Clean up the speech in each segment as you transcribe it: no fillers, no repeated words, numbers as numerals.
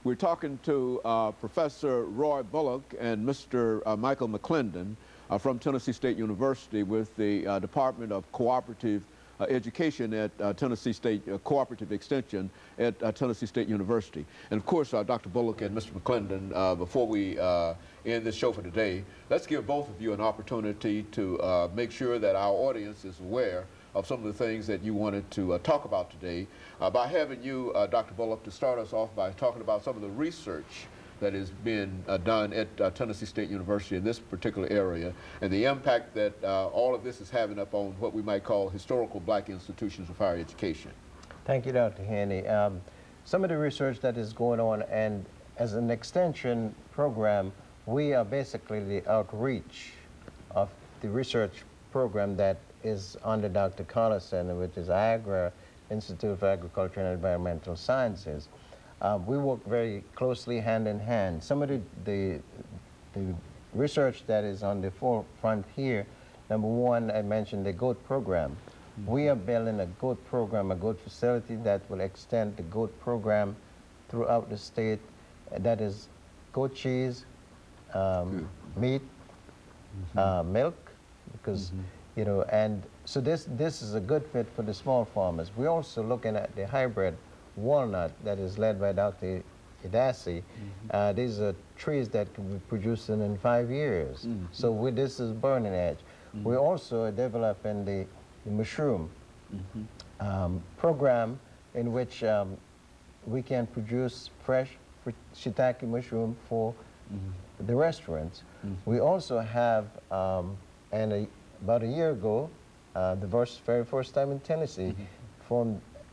We're talking to Professor Roy Bullock and Mr. Michael McLandon from Tennessee State University with the Department of Cooperative Education at Tennessee State Cooperative Extension at Tennessee State University. And of course, Dr. Bullock and Mr. McLandon, before we end this show for today, let's give both of you an opportunity to make sure that our audience is aware of some of the things that you wanted to talk about today. By having you, Dr. Bullock, to start us off by talking about some of the research that has been done at Tennessee State University in this particular area, and the impact that all of this is having up on what we might call historical black institutions of higher education. Thank you, Dr. Haney. Some of the research that is going on, and as an extension program, we are basically the outreach of the research program that is under Dr. Collison, which is IAGRA, Institute of Agriculture and Environmental Sciences. We work very closely hand in hand. Some of the research that is on the forefront here, number one, I mentioned the goat program. Mm-hmm. We are building a goat program, a goat facility that will extend the goat program throughout the state. That is goat cheese, meat, milk, because you know, and so this is a good fit for the small farmers. We're also looking at the hybrid walnut that is led by Dr. Idasi. These are trees that can be producing in 5 years. So this is burning edge. We're also developing the mushroom program in which we can produce fresh shiitake mushroom for the restaurants. We also have, about a year ago, the very first time in Tennessee,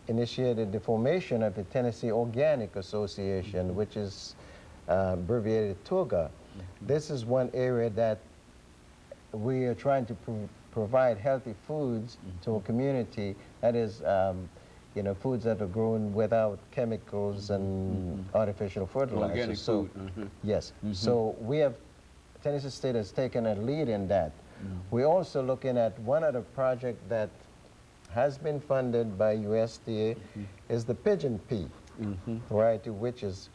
initiated the formation of the Tennessee Organic Association, which is abbreviated TOGA. This is one area that we are trying to provide healthy foods to a community. That is, you know, foods that are grown without chemicals and artificial fertilizers. Organic food. Yes. So we have, Tennessee State has taken a lead in that. We're also looking at one other project that has been funded by USDA, is the pigeon pea variety, which is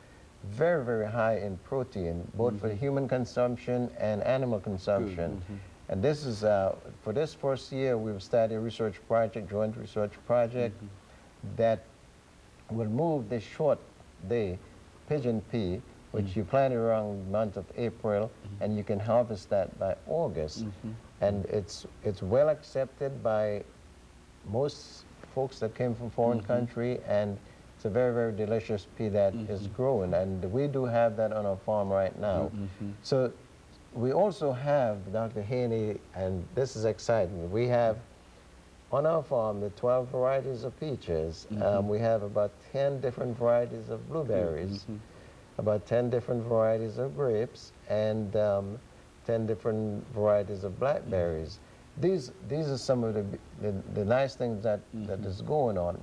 very, very high in protein, both for human consumption and animal consumption. And this is, for this first year, we've started a research project, joint research project, that will move this short day pigeon pea, which you plant around the month of April, and you can harvest that by August. And it's well accepted by most folks that came from foreign country, and it's a very, very delicious pea that is growing, and we do have that on our farm right now. So we also have, Dr. Haney, and this is exciting, we have on our farm the 12 varieties of peaches. We have about 10 different varieties of blueberries, about 10 different varieties of grapes, and 10 different varieties of blackberries. These are some of the nice things that is going on.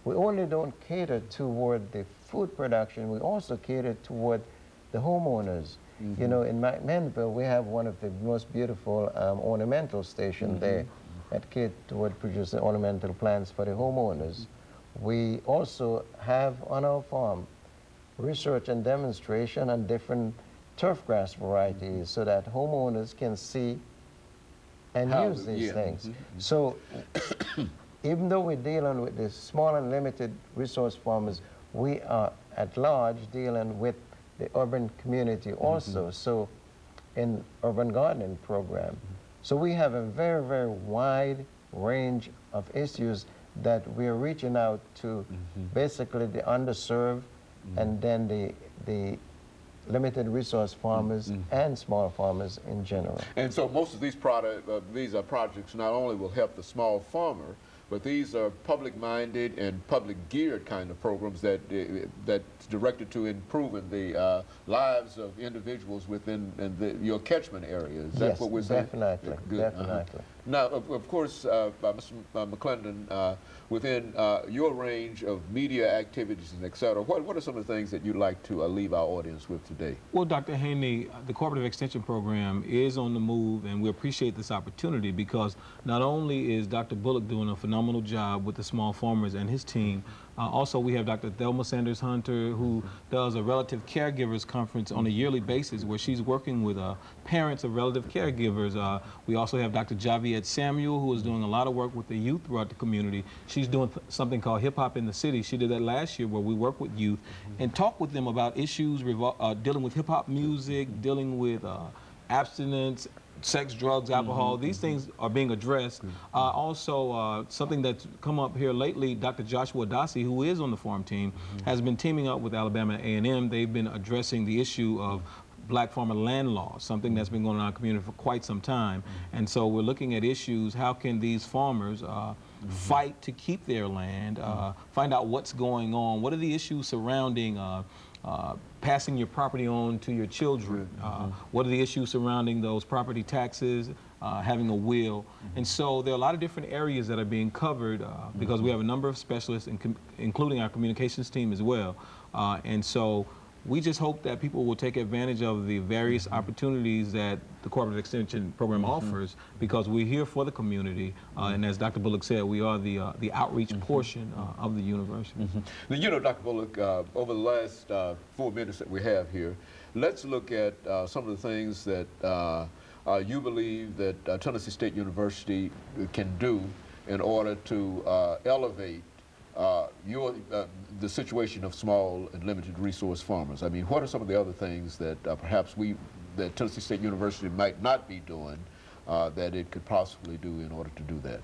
We only don't cater toward the food production, we also cater toward the homeowners. You know, in McMinnville, we have one of the most beautiful ornamental stations there that cater toward producing ornamental plants for the homeowners. We also have on our farm research and demonstration on different turfgrass varieties so that homeowners can see and use these things. So even though we're dealing with the small and limited resource farmers, we are at large dealing with the urban community also, so in urban gardening program. So we have a very, very wide range of issues that we're reaching out to basically the underserved and then the limited resource farmers and small farmers in general. And so most of these projects not only will help the small farmer, but these are public-minded and public-geared kind of programs that's directed to improving the lives of individuals within your catchment area. Is that what we're saying? Definitely, definitely. Now, of course, Mr. McClendon, within your range of media activities and et cetera, what are some of the things that you'd like to leave our audience with today? Well, Dr. Haney, the Cooperative Extension Program is on the move, and we appreciate this opportunity because not only is Dr. Bullock doing a phenomenal job with the small farmers and his team, also we have Dr. Thelma Sanders Hunter, who does a relative caregivers conference on a yearly basis where she's working with parents of relative caregivers. We also have Dr. Javiet Samuel, who is doing a lot of work with the youth throughout the community. She's doing something called Hip Hop in the City. She did that last year where we work with youth and talk with them about issues dealing with hip hop music, dealing with abstinence, sex, drugs, alcohol. These things are being addressed. Also, something that's come up here lately, Dr. Joshua Dossie, who is on the farm team, has been teaming up with Alabama A&M. They've been addressing the issue of black farmer land law, something that's been going on in our community for quite some time. And so we're looking at issues, how can these farmers fight to keep their land, find out what's going on, what are the issues surrounding passing your property on to your children, what are the issues surrounding those property taxes, having a will. And so there are a lot of different areas that are being covered because we have a number of specialists, including our communications team as well. And so we just hope that people will take advantage of the various opportunities that the Cooperative Extension Program offers, because we're here for the community, and as Dr. Bullock said, we are the outreach portion of the university. Now, you know, Dr. Bullock, over the last 4 minutes that we have here, let's look at some of the things that you believe that Tennessee State University can do in order to elevate the situation of small and limited resource farmers. I mean, what are some of the other things that perhaps that Tennessee State University might not be doing that it could possibly do in order to do that?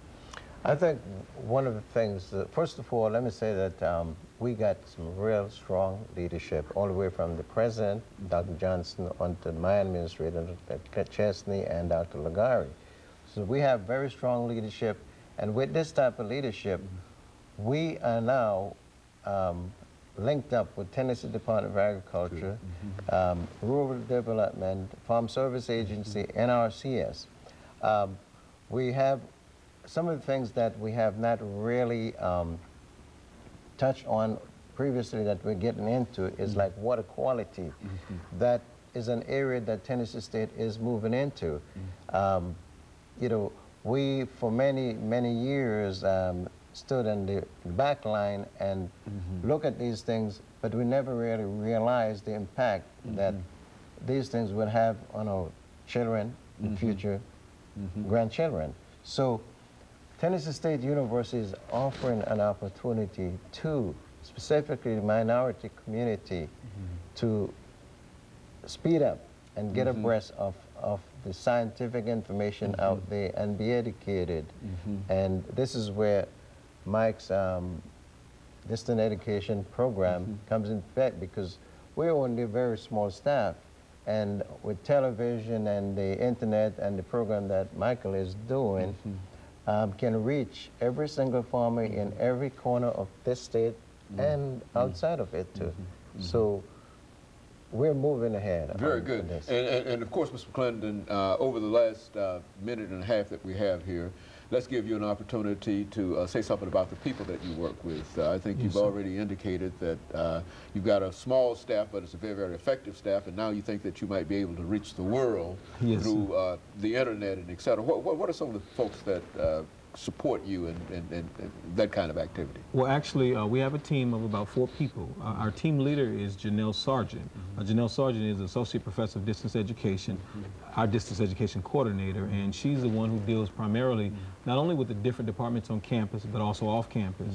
I think one of the things, first of all, let me say that we got some real strong leadership, all the way from the president, Dr. Johnson, on to my administrator, Dr. Chesney, and Dr. Lagari. So we have very strong leadership, and with this type of leadership, we are now linked up with Tennessee Department of Agriculture, Rural Development, Farm Service Agency, NRCS. We have some of the things that we have not really touched on previously that we're getting into is like water quality. That is an area that Tennessee State is moving into. You know, we, for many, many years, stood in the back line and look at these things, but we never really realized the impact that these things would have on our children and future grandchildren. So Tennessee State University is offering an opportunity to specifically the minority community to speed up and get abreast of the scientific information out there and be educated. And this is where Mike's distant education program comes in effect, because we're only a very small staff, and with television and the internet and the program that Michael is doing, can reach every single farmer in every corner of this state and outside of it too. So we're moving ahead. Very good. And of course, Mr. McClendon, over the last minute and a half that we have here, let's give you an opportunity to say something about the people that you work with. I think you've already indicated that you've got a small staff, but it's a very, very effective staff, and now you think that you might be able to reach the world through the internet and et cetera. What are some of the folks that support you in that kind of activity? Well, actually, we have a team of about 4 people. Our team leader is Janelle Sargent. Janelle Sargent is Associate Professor of Distance Education, our Distance Education Coordinator, and she's the one who deals primarily not only with the different departments on campus, but also off campus.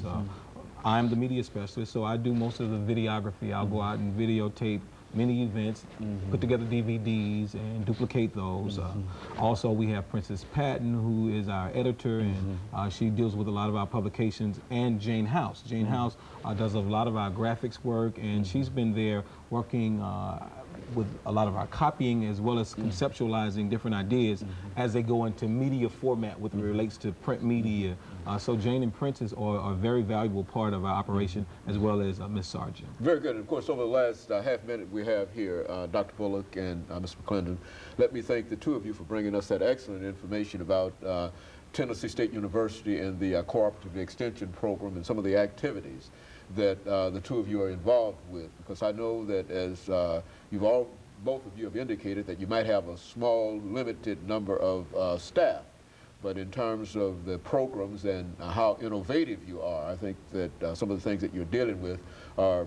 I'm the media specialist, so I do most of the videography. I'll go out and videotape many events, put together DVDs and duplicate those. Also, we have Princess Patton, who is our editor, and she deals with a lot of our publications, and Jane House. Jane House does a lot of our graphics work, and she's been there working with a lot of our copying, as well as conceptualizing different ideas as they go into media format with relates to print media. So Jane and Princess are a very valuable part of our operation, as well as Ms. Sargent. Very good. And of course, over the last half minute we have here, Dr. Bullock and Mr. McClendon, let me thank the two of you for bringing us that excellent information about Tennessee State University and the Cooperative Extension Program and some of the activities that the two of you are involved with, because I know that as both of you have indicated that you might have a small, limited number of staff, but in terms of the programs and how innovative you are, I think that some of the things that you're dealing with are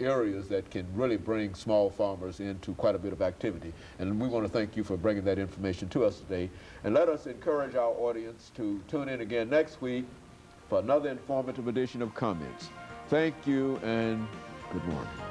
areas that can really bring small farmers into quite a bit of activity. And we want to thank you for bringing that information to us today. And let us encourage our audience to tune in again next week for another informative edition of Comments. Thank you and good morning.